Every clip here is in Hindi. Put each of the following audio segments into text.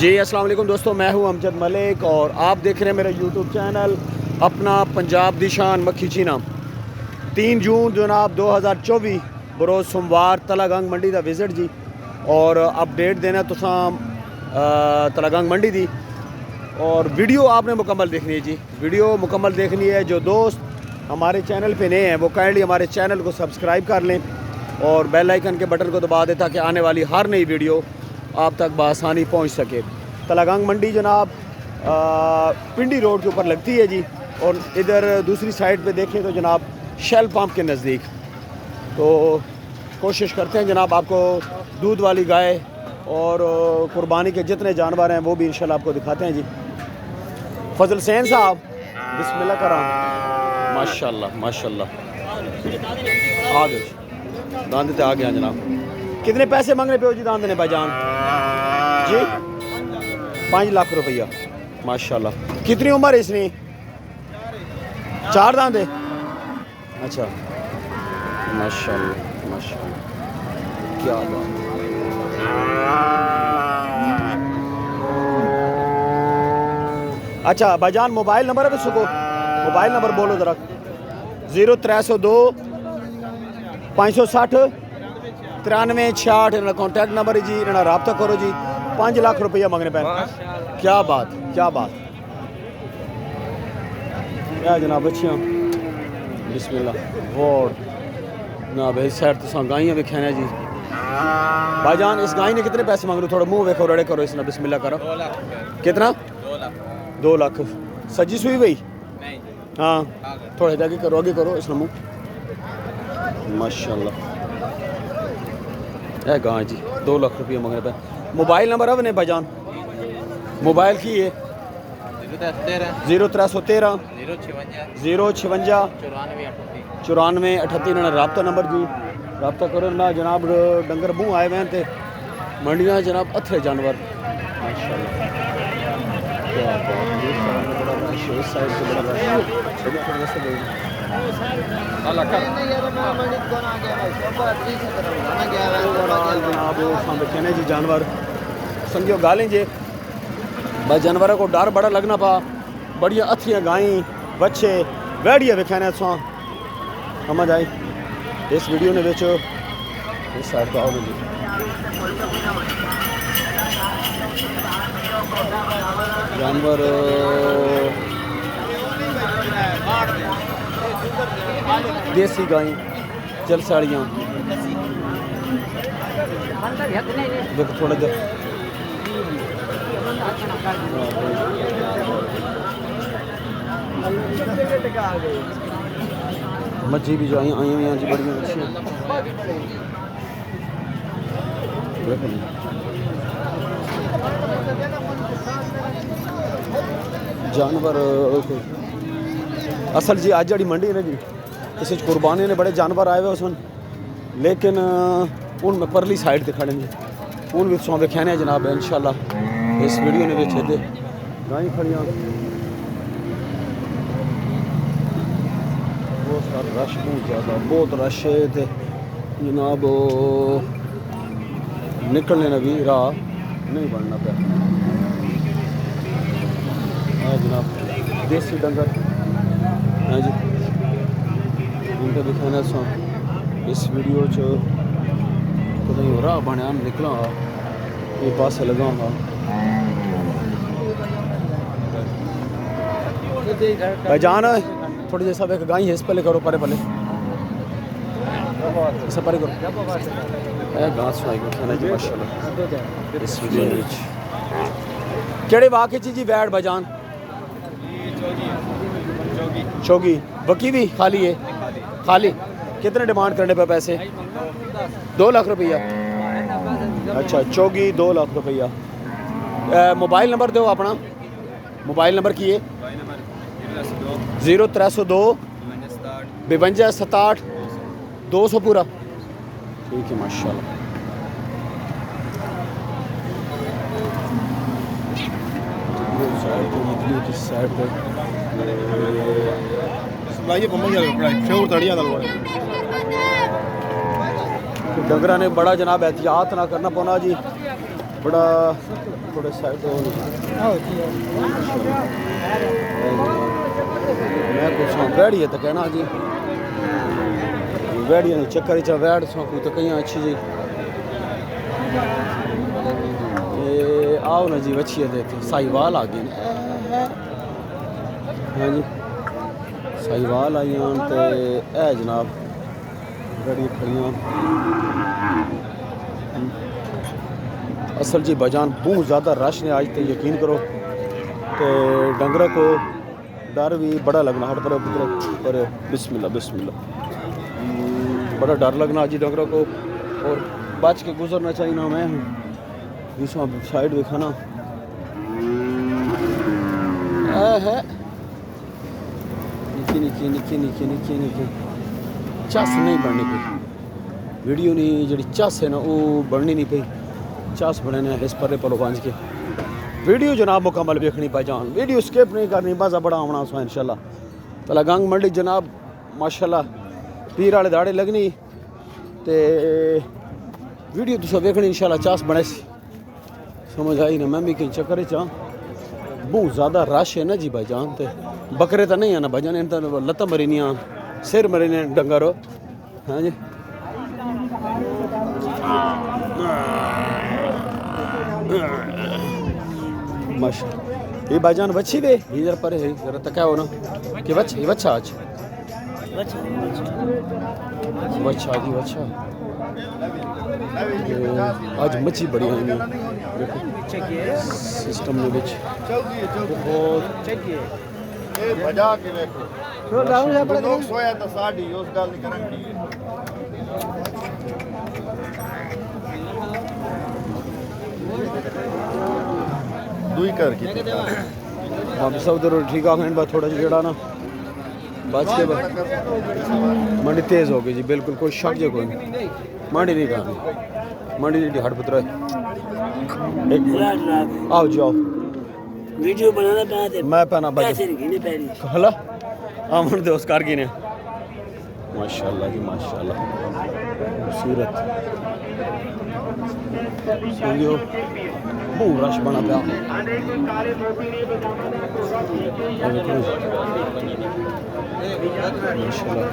जी अस्सलाम वालेकुम दोस्तों, मैं हूं अमजद मलिक और आप देख रहे हैं मेरा यूट्यूब चैनल अपना पंजाब दी शान मक्खी चीना। 3 जून जनाब 2024 बरोज़ सोमवार तलागंग मंडी का विजिट जी और अपडेट देना तुसा तलागंग मंडी दी। और वीडियो आपने मुकम्मल देखनी है जी, वीडियो मुकम्मल देखनी है। जो दोस्त हमारे चैनल पे नए हैं वो काइंडली हमारे चैनल को सब्सक्राइब कर लें और बेल आइकन के बटन को दबा दें ताकि आने वाली हर नई वीडियो आप तक बआसानी पहुंच सके। तलागंग मंडी जनाब पिंडी रोड के ऊपर लगती है जी और इधर दूसरी साइड पे देखें तो जनाब शेल पंप के नज़दीक। तो कोशिश करते हैं जनाब आपको दूध वाली गाय और कुर्बानी के जितने जानवर हैं वो भी इंशाल्लाह आपको दिखाते हैं जी। फजल सैन साहब बिस्मिल्लाह कराम, माशाल्लाह माशाल्लाह आ गए दांद आ गया जनाब। कितने पैसे मांगने पे हो जी दांद ने भाईजान जी? 5 लाख रुपया माशाल्लाह। कितनी उम्र है इसने? 4 दांत है। अच्छा माशाल्लाह माशाल्लाह, क्या बात। अच्छा भाईजान मोबाइल नंबर है सुको, मोबाइल नंबर बोलो ज़रा। 0302 560 9366 इन्होंने कॉन्टैक्ट नंबर है जी, इन्होंने रब्ता करो जी। 5 लाख रुपया मंगने पे, क्या बात क्या बात। क्या जनाब बच्चियाँ बिस्मिल्लाह और ना भाई सैर तो गाइयाँ भी खाना जी। भाईजान इस गाय ने कितने पैसे मांग रहे? थोड़ा मुंह वेखो रड़े करो इसने, बिस्मिल्लाह करो। 2 लाख। कितना? 2 लाख। सजी सुई भाई? नहीं। हाँ थोड़े जाके करो, आगे करो इसने मुँह। माशाल्लाह है गाय जी, 2 लाख रुपये मंगने पे। मोबाइल नंबर अब नहीं भाईजान? मोबाइल की है 0313 056 94 38 इन्होंने रब्ता नंबर जी, रब्ता करो ना जनाब। डंगर मुँह आए हुए थे मंडियाँ जनाब, अथे जानवर माशाल्लाह। क्या बात, बड़ा रश है इस साइड से, बड़ा रश जनाब जी। जानवर समझो गालें जे बस जानवरों को डर बड़ा लगना पा। बढ़िया अथियाँ गायें बच्चे बैठिए विखाने समझ आई इस वीडियो ने बेचो इस साइड को आओ जी। जानवर देसी गायें जलसाड़ियाँ देखो थोड़ा देर मच्छी भी जो आई हुई हैं जी, बड़ी अच्छी जानवर। असल जी अज जी मंडी है ना जी, इस कुर्बानी ने बड़े जानवर आए हुए उस लेकिन हूँ मैं परली साइड पर खड़े हैं हूँ भी सौ वेख्याने जनाब इंशाल्लाह इस वीडियो ने बेचे दे गाय खड़ियाँ। बहुत सारा रश, बहुत ज़्यादा बहुत रश है थे जनाब। निकलने ना भी राह नहीं बनना पे जनाब। देसी डंगर हाँ जी उनका दिखाना सो इस वीडियो तो नहीं हो रहा बने निकला ये पास लगा हाँ भाईजान थोड़ी देर सब एक गाय है इस पहले करो परे पहले ऐसा परे करो घास सुनाई खाना जी माशाल्लाह। इस वीडियो में केड़े वाक़े जी बैठ भाईजान? चौगी बकी भी खाली है? खाली। कितने डिमांड करने पे पैसे? 2 लाख रुपया। अच्छा चौगी 2 लाख रुपया। मोबाइल नंबर दो अपना, मोबाइल नंबर की है? 0302 52 67 200 पूरा। ठीक है माशाल्लाह। डंगरा ने बड़ा जनाब एहतियात ना करना पौना जी, बड़ा थोड़े साइड मैं कुछ बैठी है तो कहना जी बैठिया ने चक्कर चा बैठ सो कोई तो कहीं अच्छी जी ये आओ ना जी बच्चिया देते साहिवाल आ गई हाँ जी साहिवाल आई तो है जनाब गड़ी खड़ियाँ असल जी बजान बहुत ज़्यादा रश ने आज तो यकीन करो तो डंगर को डर भी बड़ा लगना हर तरफ पर बिस्मिल्लाह बिस्मिल्लाह बड़ा डर लगना जी डंगर को और बच के गुजरना चाहिए ना मैं इस साइड देखा ना है निकी निकी निकी निकी निकी निकी चस नहीं बननी पई वीडियो नहीं जी चस है ना वो बननी नहीं पई चस बने इस पर पलो पांच के वीडियो जनाब मुकम्मल देखनी पहचान वीडियो स्किप नहीं करनी मज़ा बड़ा आना उसमें इंशाल्लाह तलागंग मंडी जनाब माशाल्लाह पीर वाले दाड़े लगनी ते वीडियो तुस देखनी इंशाल्लाह चस बने समझ आई ना मैं भी कहीं चक्कर चा बहुत ज़्यादा रश है ना जी भाईजान ते बकरे तो नहीं है ना भाईजान इन तो लत्ता मरी नहीं सिर मरे ने डंगर हाँ जी माशा ये भाईजान बच्ची भी इधर पर है जरा तो क्या हो ना कि बच्चा ये बच्चा आज बच्चा जी बच्चा आज मच्छी बड़ी आई सिस्टम में बिच बहुत बजा के देखो लोग सोया तो साड़ी उस गल नहीं करंगी दुई कर की हम सब उधर ठीक आ गए थोड़ा जेड़ा ना बच के मंडी तेज हो गई जी बिल्कुल कोई शक जो कोई मंडी नहीं कहा मंडी नहीं हट पुत्र आओ जाओ वीडियो बनाना पड़ा मैं पहना पैसे नहीं पहनी हला आमन दे उस कारगी ने माशाल्लाह जी माशाल्लाह खूबसूरत सुनियो बहुत रश बना पिया माशाल्लाह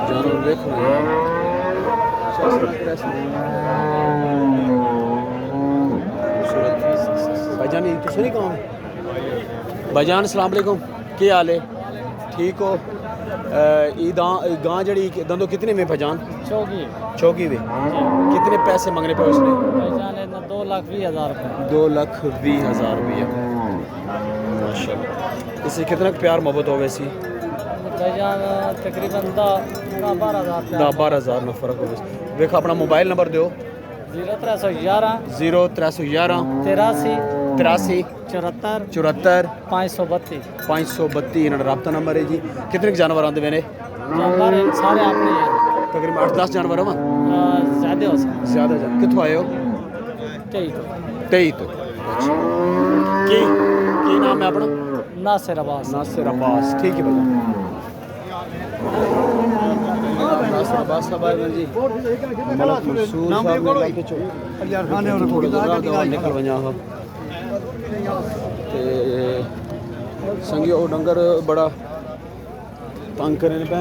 जानवर देखो भाईजान तो सही कौन भाईजान अस्सलाम वालेकुम क्या हाल है ठीक हो गां जड़ी दंदो कितने में भाईजान चौकी में कितने पैसे मांगने पे उसने 2,20,000 रुपया माशाल्लाह इससे कितना प्यार मोहब्बत हो वैसी तकरीबन 10-12,000 ना फ़र्क हो देखो अपना मोबाइल नंबर दो 0311 83 74 532 इन्होंने रबता नंबर है जी कितने जानवर आते मैंने जानवर सारे आपने हैं तकरीबन 8-10 जानवर हो ज़्यादा हो सकते ज़्यादा कितों आए हो 23 तो की नाम है अपना नासिर अब्बास ठीक है भैया नासिर अब्बास साहब आए जी मलक मंसूर साहब ने लाके चो निकल वञा हा ते संगियो डंगर बड़ा तंग करे पे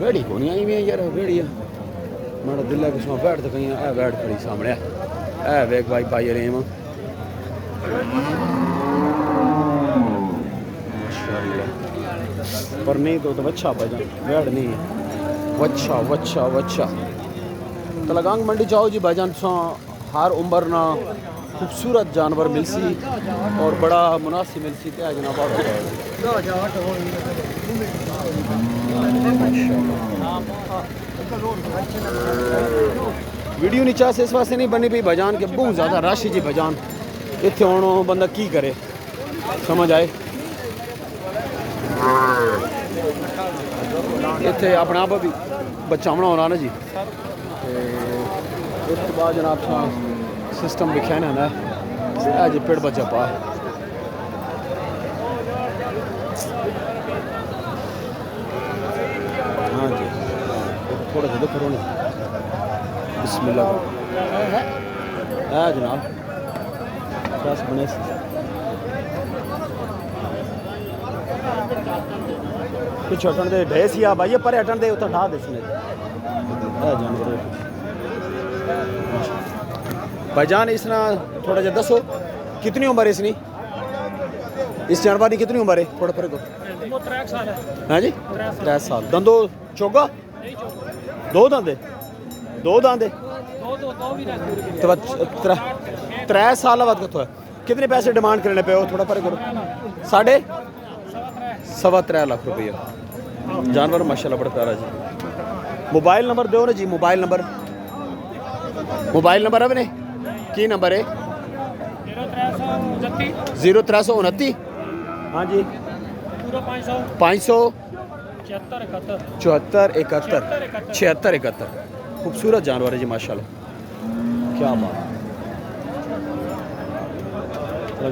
बेड़ी को नहीं आई में यार बेड़ी मेरा दिल है कि सो बैठ तो कहीं ए बैठ खड़ी सामने ए वेख भाई पाई रेम पर नहीं तो वच्छा बजा बैठ नहीं है वच्छा वच्छा वच्छा तलागंग मंडी जाओ जी भाईजान सो हर उम्र ना खूबसूरत जानवर मिलसी और बड़ा मुनासिब मिलसी क्या जनाब वीडियो नीचा से इस वास्ते नहीं बनी पी भाईजान के बहुत ज़्यादा रश जी भाईजान इतने आना बंदा की करे समझ आए इतने अपने आप भी बचावना होना ना जी उसके बाद जनाब सिस्टम लिखा है ना जी पेड़ बचा पा हाँ जी थोड़ा सा देखो बिस्मिल्लाह है जनाब बस बने कुछ हटन दे ढे सी आ भाई पर हटन दे उतना ढा देसने है जानवर भाईजान इसना थोड़ा जा दसो कितनी उम्र है इसकी इस जानवर की कितनी उम्र है थोड़ा फर्क है जी 3 साल दंदो चोगा दो दांदे तो 3 साल बाद कतो है कितने पैसे डिमांड करने पे हो थोड़ा फर्क करो 3.5 लाख रुपया जानवर माशाल्लाह बड़ा प्यारा जी मोबाइल नंबर दो ना जी मोबाइल नंबर अपने की नंबर है 0329 हाँ जी 500 74 71 76 खूबसूरत जानवर है जी माशाल्लाह क्या बात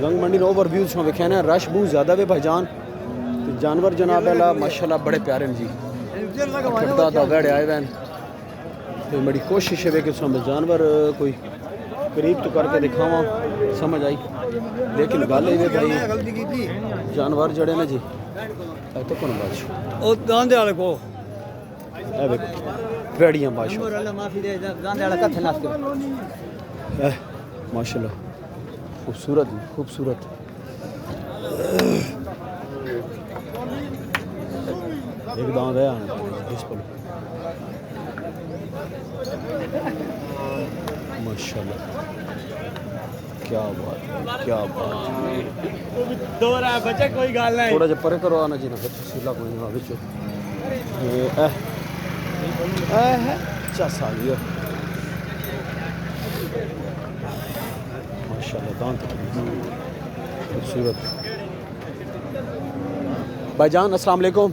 रंग मंडी ओवरव्यू में वेखे ना रश बहुत ज़्यादा है भाईजान ते जानवर जनाब अल्लाह माशाल्लाह बड़े प्यारे हैं जी खड्डा वेड़े आए हुए तो बड़ी कोशिश है कि उसमें जानवर कोई करीब तो करके दिखावा समझ आई लेकिन गल ये भाई जानवर जड़े ने जी तो कौन बादशाह ओ दांदे वाले को ए देखो भेड़ियां बादशाह माफी दे दांदे वाला कथे नाच के माशाल्लाह खूबसूरत खूबसूरत एक दांत है इस पर माशाल्लाह क्या बात दोरा बच्चे कोई गाल नहीं थोड़ा जा परे करो आना जी ना बच्चे सीला कोई ना बिचो ये है चसा लियो माशाल्लाह दांत खूबसूरत भाईजान अस्सलाम वालेकुम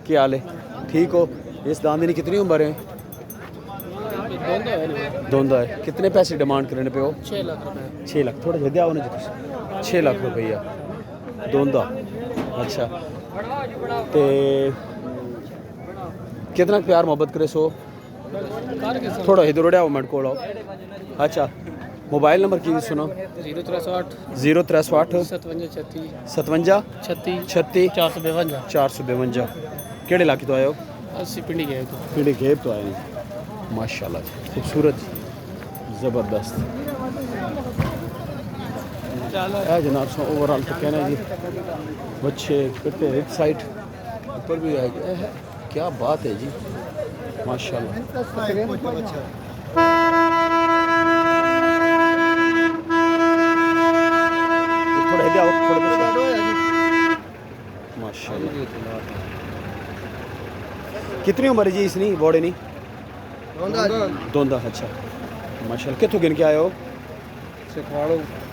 क्या हाल है ठीक हो इस दांत की कितनी उम्र है दोंदा है कितने पैसे डिमांड करने पे हो 6 लाख रुपए 6 लाख थोड़ा जल्दी आओ ना जी 6 लाख रुपया दोंदा अच्छा ते कितना प्यार मोहब्बत करे सो थोड़ा इधर उड़े आओ मेरे को आओ अच्छा मोबाइल नंबर की सुनो 0308 57 36 452 केड़े इलाके तो आए हो 80 पिंडी गए तो पिंडी घेब तो आए हैं माशाल्लाह खूबसूरत ज़बरदस्त है जनाब सो ओवरऑल तो कहना है जी बच्चे कट्टे एक साइड ऊपर भी आए है क्या बात है जी माशाल्लाह कितनी उम्र है जी इसनी बॉडी नहीं दोंदा अच्छा माशाल्लाह कितों गिन के आए हो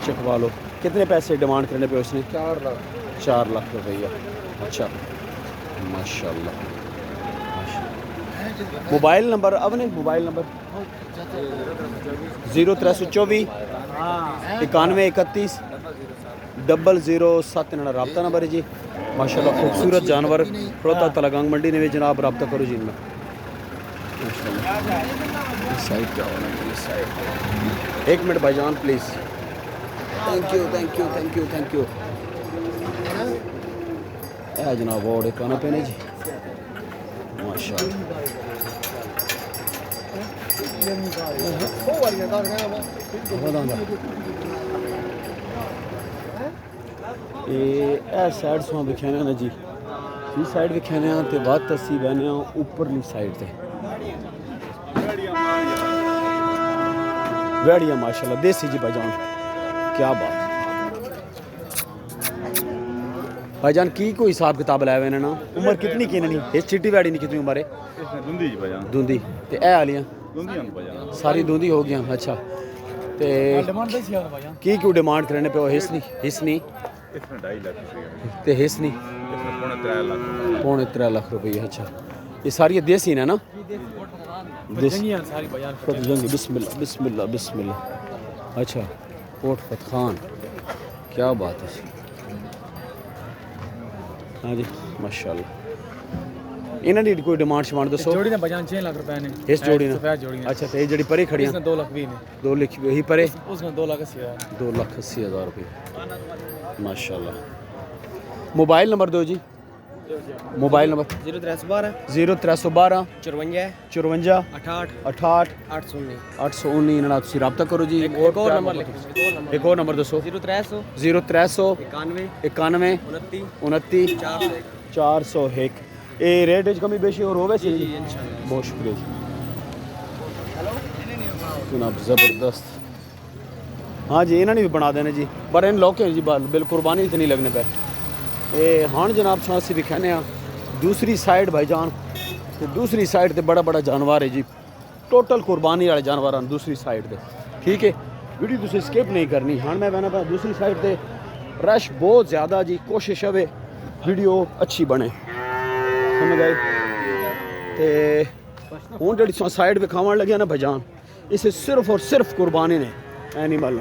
चकवालो कितने पैसे डिमांड करने पे उसने 4 लाख रुपया अच्छा माशाल्लाह मोबाइल नंबर अब नहीं मोबाइल नंबर 0324 91 31 007 रबता नंबर है जी माशाल्लाह खूबसूरत जानवर खड़ोता तलागंग मंडी ने भी जनाब रबता करो जी इनमें साइड क्या होना चाहिए साइड 1 मिनट भाईजान प्लीज़ थैंक यू है जनाब और खाना पीने जी माशाल्लाह ये साइड सो विखेने ना जी इस साइड विखेने तो बात असी बहने उपरली साइड से वेड़िया माशाल्लाह देसी जी भाईजान क्या बात भाईजान की कोई हिसाब किताब लाया हुआ ना उम्र कितनी की नहीं इस चिट्टी वेड़ी नहीं कितनी उम्र है दूंदी जी भाईजान दूंदी ते ए आलियां दूंदी भाईजान सारी दूंदी हो गई अच्छा ते की क्यों डिमांड करने पे हिस्स नहीं इसमें 2.5 लाख रुपया ते हिस्स नहीं इसमें 3 लाख पौने 3 लाख रुपये अच्छा ये सारी देसी है ना जंगी बिस्मिल्लाह बिस्मिल्लाह बिस्मिल्लाह अच्छा कोट फत खान क्या बात है हाँ जी माशाल्लाह इन्हां दी कोई डिमांड शिमांड दसो जोड़ी ने बजान 6 लाख रुपए ने इस जोड़ी ने सफेद जोड़ी ने अच्छा ते जेडी परे खड़ियां इसने 2 लाख भी ने 2 लाख ही परे उसने 2 लाख 80 हज़ार 2,80,000 रुपये माशाल्लाह मोबाइल नंबर दो जी मोबाइल नंबर 0312 0312 54 54 68 68 819 819 इन्हां नाल तुसीं राब्ता करो जी एक और नंबर लिखो एक और नंबर दसो 0300 0300 91 91 29 29 401 401 ये रेट च कमी बेशी और होवे सी जी बहुत शुक्रिया जी जनाब ज़बरदस्त हाँ जी इन्होंने भी बना देने जी पर इन लौके जी बिल कुर्बानी तो नहीं लगने पे ये हाँ जनाब सो असी भी कहने दूसरी साइड भाईजान तो दूसरी साइड ते बड़ा बड़ा जानवर है जी टोटल कुर्बानी वाले जानवर हैं दूसरी साइड ते ठीक है वीडियो तुम स्किप नहीं करनी हाँ मैं कहना पा दूसरी साइड ते रश बहुत ज़्यादा जी कोशिश है वीडियो अच्छी बने समझ आई ते हूँ जी साइड विखावन लगे ना भाईजान इसे सिर्फ और सिर्फ कुर्बानी ने एनिमल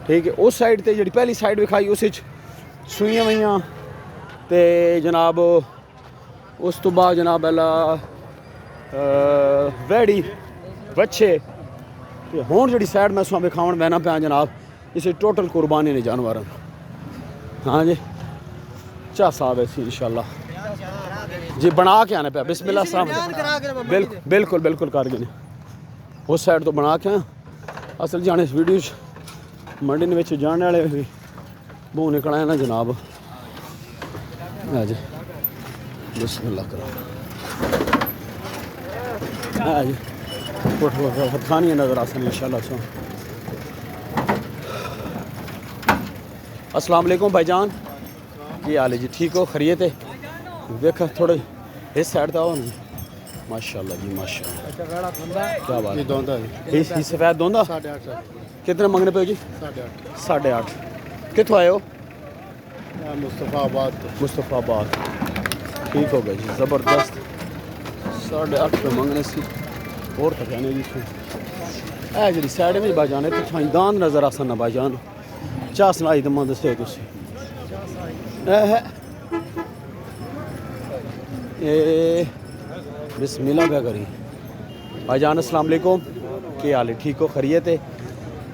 ठीक है उस साइड ते जी पहली साइड विखाई उस सूइयां वईयां ते जनाब उस तो बाद जनाब अला वैड़ी बच्चे ते हुण जी साइड मैं सुन विखावन बहना पाया जनाब इसे टोटल कुर्बानी ने जानवर हाँ जी चा साहब है इंशाल्लाह जी बना के आने पे बिस्मिल्लाह साहब बिल्कुल बिल्कुल बिल्कुल कर गए उस साइड तो बना के असल जाने इस वीडियो मंडी में जाने वाले भी मुँह निकल आए ना जनाब जी बिस्मिल्लाह करो जी खानियाँ नजर आसन इंशाल्लाह सो अस्सलाम वालेकुम भाईजान की हाल है जी ठीक हो खरीत है देखा थोड़े इस साइड तो आओ ना माशाल्लाह जी माशाल्लाह क्या बात है सफ़ेद दोंदा 8.5 कितने मंगने पे जी 8.5 8.5 कितों आए हो मुस्तफ़ाबाद मुस्तफ़ाबाद ठीक हो गया जी ज़बरदस्त 8.5 पे मंगने सी और तो कहने जी ऐ जी साइड में बाजाने तो दान नज़र आसन ना बाजान चाह सनाई दमा दस्यो तुसी बिस्मिल्लाह क्या करी भाईजान अस्सलाम वालेकुम क्या हाल है ठीक हो खरीत है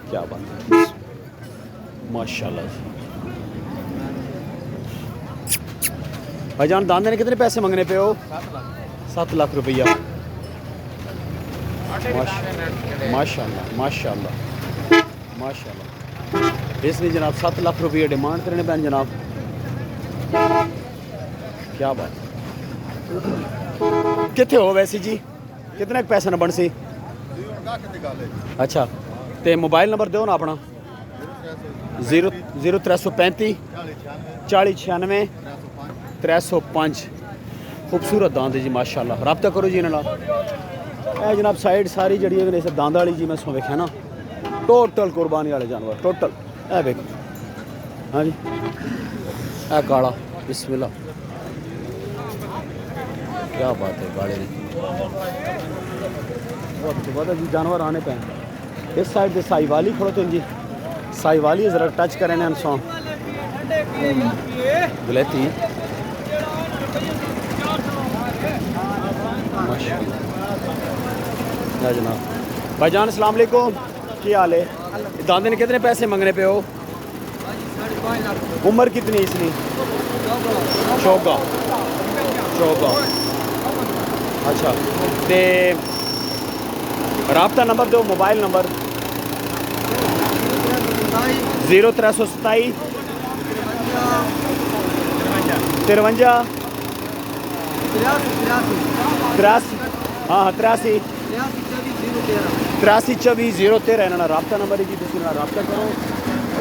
क्या बात है माशाल्लाह जी भाईजान दान देने कितने पैसे मंगने पे हो 7 लाख रुपया माशाल्लाह माशाल्लाह माशाल्लाह इसलिए जनाब 7 लाख रुपये डिमांड करने पैन जनाब क्या बात कितने हो वैसे जी कितने पैसे न बन सी अच्छा तो मोबाइल नंबर दो ना अपना 0335 40 96 305 खूबसूरत दांद जी माशाल्लाह रब्ता करो जी इन्होंने जनाब साइड सारी जी दांद वाली जी मैं सो वेख्या ना टोटल कुर्बानी वाले जानवर टोटल ए देखो हाँ जी ए काला बिस्मिल्लाह क्या बात है गाड़े ने बहुत जी जानवर आने पे इस साइड से साईवाली खड़ो तो जी साईवाली ज़रा टच करें ना सौ गलती माशाल्लाह जनाब भाईजान अस्सलाम वालेकुम क्या हाल है दादे ने कितने पैसे मंगने पे हो उम्र कितनी इसकी चौका चौका अच्छा ते राब्ता नंबर दो मोबाइल नंबर 0327 53 हाँ 83 83 इन्होंने राब्ता नंबर है जी तुम राब्ता करो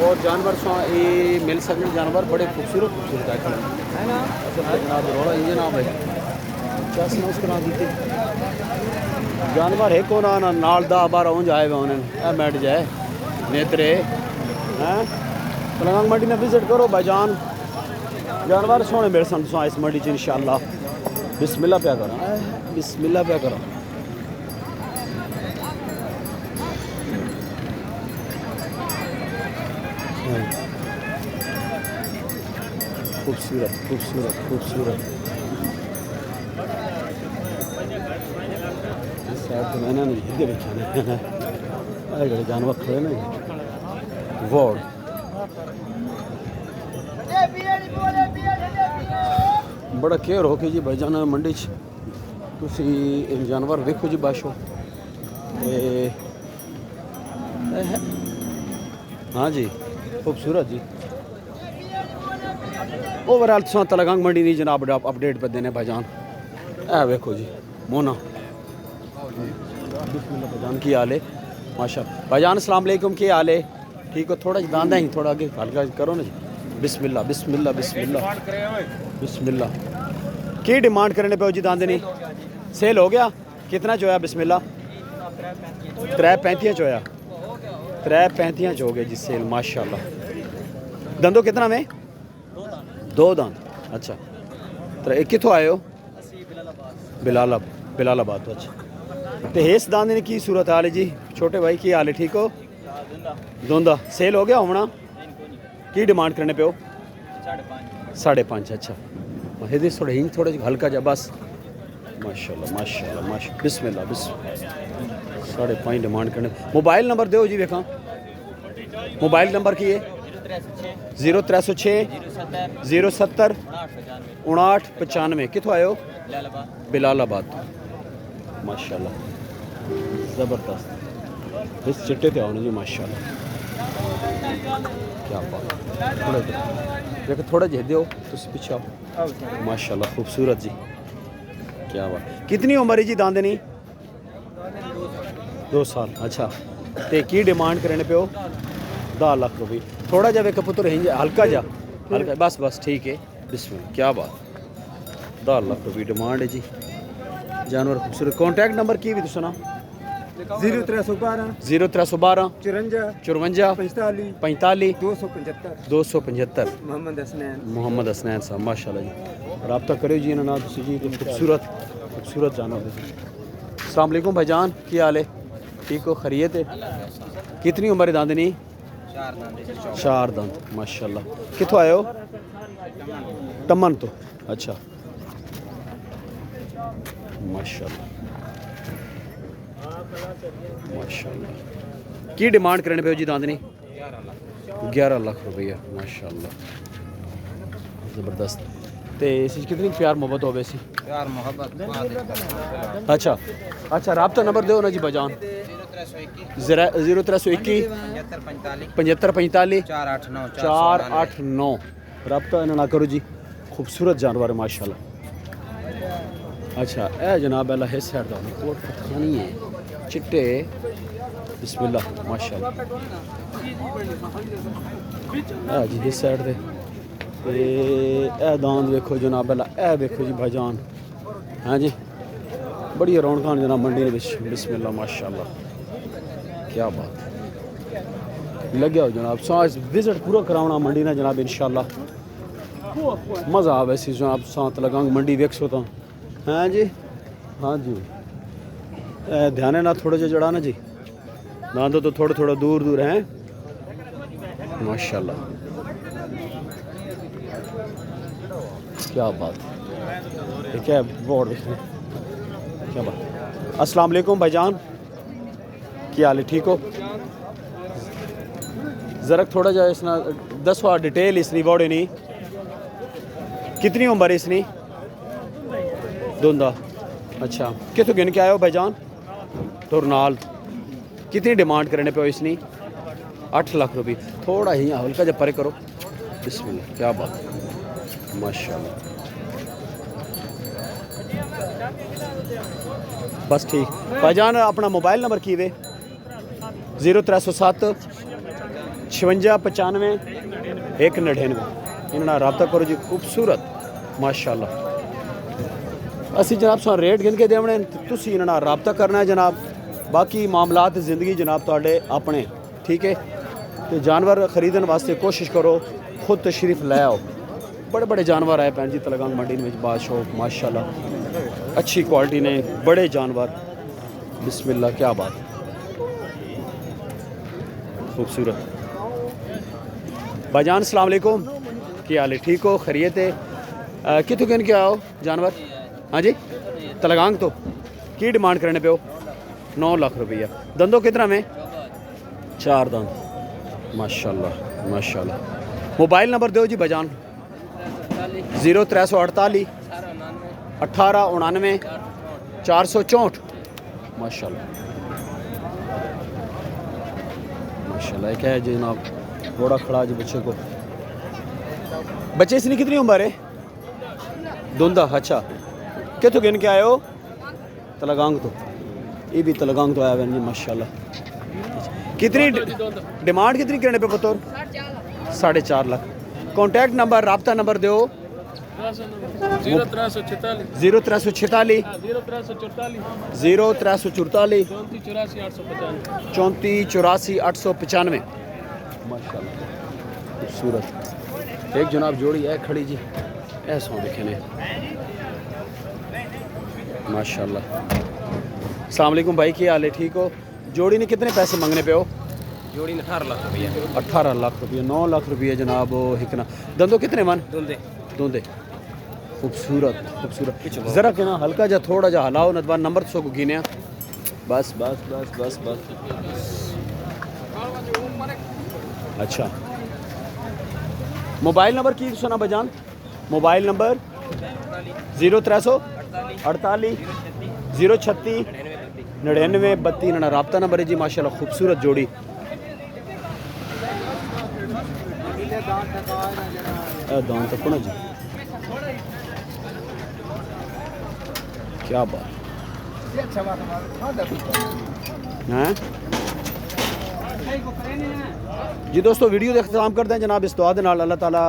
और जानवर सो ये मिल सकते जानवर बड़े खूबसूरत खूबसूरत है ना जनाब रोड़ा इंजन आप है क्या समझ करा दी जानवर है कौन आना नाल 10-12 ऊँच आए हुए उन्होंने मैट जाए नेत्रे हैं पलंग मंडी में विजिट करो भाईजान जानवर सोने मेरे सन इस मंडी च इंशाल्लाह बिस्मिल्लाह प्या करो बिस्मिल्लाह प्या करो खूबसूरत खूबसूरत खूबसूरत मैंने नहीं हिंदी देखा नहीं जानवर थे ना वोड बड़ा केयर हो के जी भाईजान मंडी च तुसी इन जानवर वेखो जी बाशो हाँ जी खूबसूरत जी ओवरऑल तुसा तलगंग मंडी नहीं जनाब अपडेट पे देने भाईजान ए वेखो जी मोना भाईजान की हाल है माशा भाईजान अस्सलाम वालेकुम की हाल है ठीक हो थोड़ा दांदा ही थोड़ा आगे हल्का करो ना जी बिस्मिल्लाह बिस्मिल्लाह बिस्मिल्लाह बिस्मिल्लाह की डिमांड करने पे जी दांदे नहीं सेल हो गया कितना चोया बिस्मिल्लाह 3.35 चोया 3.35 हो गया जी सेल माशाल्लाह दंदो कितना में 2 दांद अच्छा तो कितों आए हो बिलालाबाद तो अच्छा तो हेस दांदे ने की सूरत हाल है जी छोटे भाई की हाल है ठीक हो दोंदा सेल हो गया होना की डिमांड करने पे हो 5.5 अच्छा हेदे थोड़े हिंग थोड़े हल्का जा बस माशाल्लाह माशाल्लाह माशा बिस्मिल्लाह बिस्मिल्लाह 5.5 डिमांड करने मोबाइल नंबर दो जी देखा मोबाइल नंबर की है 0306 070 59 कितों आए हो बिलालाबाद माशाल्लाह ज़बरदस्त इस चिट्टे थे आओ जी माशाल्लाह क्या बात देखो थोड़ा जह दो तुम पीछे आओ माशाल्लाह खूबसूरत जी क्या बात कितनी उम्र है जी दांदे नहीं 2 साल अच्छा ते की डिमांड करने पे हो 10 लाख रुपये थोड़ा जा वे पुत्र हल्का जा हल्का बस बस ठीक है बिस्मिल्लाह क्या बात 10 लाख रुपये डिमांड है जी जानवर खूबसूरत कॉन्टैक्ट नंबर की भी तो सुना 0312 0312 54 54 45 45 275 275 मोहम्मद हसनैन साहब माशाल्लाह जी रब्ता करो जी ना जी खूबसूरत खूबसूरत जानवर अस्सलाम वालेकुम भाईजान की हाल है ठीक हो खैरियत है कितनी उम्र है दांदनी 4 दांत माशाल्लाह कितों आए हो टमन तो अच्छा माशाल्लाह माशाल्लाह की डिमांड करने पे जी दांदनी 11 लाख रुपया माशाल्लाह ज़बरदस्त ते इस कितनी प्यार मोहब्बत हो वैसी प्यार मोहब्बत अच्छा अच्छा रब्ता नंबर दो ना जी भाईजान 0321 75 45 489 रब्ता ना करो जी खूबसूरत जानवर है माशाल्लाह अच्छा ए जनाब अल्लाह है साइड दा कोट पठानी है चिट्टे बिस्मिल्लाह माशाल्लाह आ जी इस साइड दे ए दांद देखो जनाब अल्लाह ए देखो जी भाईजान हाँ जी बड़ी रौनक जनाब मंडी में बिस्मिल्लाह माशाल्लाह क्या बात लगे हो जनाब सांस विजिट पूरा कराना मंडी ना जनाब इंशाल्लाह मज़ा आवे सी जनाब सांत लगांग मंडी वेख सो तो हाँ जी हाँ जी ध्यान ना थोड़े जो जड़ा ना जी दांदो तो थोड़ा थोड़ा दूर दूर हैं माशाल्लाह क्या बात है क्या बोर्ड क्या बात अस्सलाम वालेकुम भाईजान क्या हाल है ठीक हो ज़रा थोड़ा जा इसना 10 डिटेल इसनी बोर्ड नहीं कितनी उम्र है इसनी दोंदा अच्छा कितों गिन के आए हो भाईजान तुरनाल कितनी डिमांड करने पे हो इसनी 8 लाख रुपये थोड़ा ही हल्का जब परे करो बिस्मिल्लाह क्या बात माशाल्लाह बस ठीक भाईजान अपना मोबाइल नंबर की वे 0307 56 95 199 इन्होंने रब्ता करो जी खूबसूरत माशाल्लाह असी जनाब सा रेट गिन के देवने तुसी इन्होंने रब्ता करना है जनाब बाकी मामलात ज़िंदगी जनाब तुहाडे अपने ठीक है तो जानवर खरीदने वास्ते कोशिश करो खुद तशरीफ ले आओ बड़े बड़े जानवर आए भैन जी तलगंग मंडी में बादशाह माशाल्लाह अच्छी क्वालिटी ने बड़े जानवर बिस्मिल्लाह क्या बात खूबसूरत भाईजान अस्सलाम वालेकुम क्या हाल है ठीक हो खैरियत है कितों गिन के आओ जानवर हाँ जी तलगांग तो की डिमांड करने पे हो 9 लाख रुपया। दंदों कितना में? 4 दांत। माशाल्लाह माशाल्लाह। मोबाइल नंबर दो जी बजान। 0348 1899 464। माशाल्लाह माशाल्लाह। क्या है जी जनाब, घोड़ा खड़ा जी बच्चे को। बच्चे इसकी कितनी उम्र है? धुंधा। अच्छा कितों गिन के आए हो? तलगांग तो, ये भी तलगांग तो आया हुआ जी माशाल्लाह। कितनी डिमांड कितनी करने पे पुत्र? 4.5 लाख। कॉन्टैक्ट नंबर राब्ता नंबर दो। 0346 0346 0344 34 84 895। माशाल्लाह खूबसूरत। एक जनाब जोड़ी है खड़ी जी, ऐसा देखे ने माशाल्लाह। अस्सलाम वालेकुम भाई, क्या हाल है? ठीक हो? जोड़ी ने कितने पैसे मांगने पे हो? जोड़ी ने 18 लाख रुपया। 18 लाख रुपये। 9 लाख रुपये जनाब हिकना। दंदो कितने मन? धुंधे धुंधे। खूबसूरत खूबसूरत। ज़रा के ना हल्का जा थोड़ा जा हलाओ नदवा नंबर सो को गिने। बस बस बस बस बस। अच्छा मोबाइल नंबर की सुना बजान? मोबाइल नंबर 0348 036 99 32 राब्ता नंबर है जी माशाल्लाह। खूबसूरत जोड़ी। दान तक ना जी, क्या बात है जी। दोस्तों वीडियो का इख्तिताम करते हैं जनाब इस दुआ दे नाल। अल्लाह ताला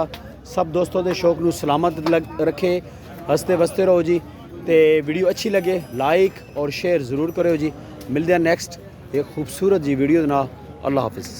सब दोस्तों के शौक नू सलामत रखे, हंसते बसते रहो जी। तो वीडियो अच्छी लगे लाइक और शेयर ज़रूर करो जी। मिलते हैं नेक्स्ट एक खूबसूरत जी वीडियो नाल। अल्लाह हाफिज़।